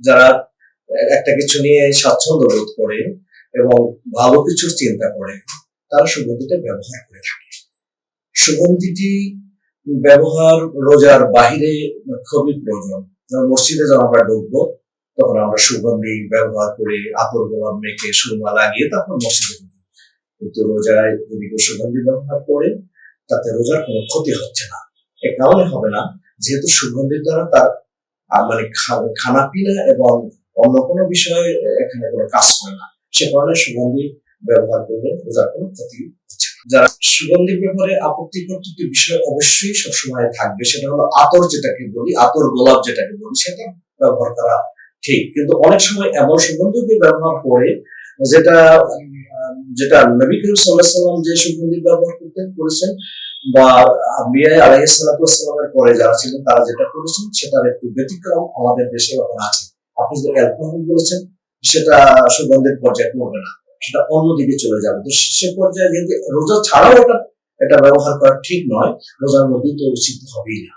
যারা একটা কিছু নিয়ে স্বাচ্ছন্দ্য বোধ করে এবং ভালো কিছুর চিন্তা করে তারা সুগন্ধিটা ব্যবহার করে থাকে। সুগন্ধিটি ব্যবহার রোজার বাহিরে খুবই প্রয়োজন। মসজিদে যখন আমরা ঢুকবো তখন আমরা সুগন্ধি ব্যবহার করে আতর গোলাপ মেখে সুরমা লাগিয়ে তারপর মসজিদে ঢুকি। কিন্তু রোজায় যদি কেউ সুগন্ধি ব্যবহার করে তাতে রোজার কোনো ক্ষতি হচ্ছে না। এ কারণে হবে না যেহেতু সুগন্ধির দ্বারা তার মানে খানা পিনা এবং অন্য কোনো বিষয়ে এখানে কোনো কাজ করে না। সে কারণে সুগন্ধি ব্যবহার করলে রোজার কোনো ক্ষতি হচ্ছে না। যারা সুগন্ধির ব্যাপারে আপত্তিকর একটি বিষয় অবশ্যই সবসময় থাকবে, সেটা হলো আতর যেটাকে বলি, আতর গোলাপ যেটাকে বলি, সেটা ব্যবহার করা ঠিক। কিন্তু অনেক সময় এমন সুগন্ধিকে ব্যবহার করে যেটা যেটা নবী করিম সাল্লাল্লাহু আলাইহি ওয়াসাল্লাম যে সুগন্ধি ব্যবহার করেছেন বা আম্বিয়া আলাইহিস সালাতু ওয়াস সালামের পরে যারা ছিলেন তারা যেটা করেছেন সেটার একটু ব্যতিক্রম আমাদের দেশে এখন আছে। আপনি যে অ্যালকোহল বলেছেন সেটা সুগন্ধের পর্যায়ে পড়বে না, সেটা অন্যদিকে চলে যাবে। তো সে পর্যায়ে কিন্তু রোজা ছাড়াও এটা ব্যবহার করা ঠিক নয়, রোজার মধ্যেই তো উচিত হবেই না।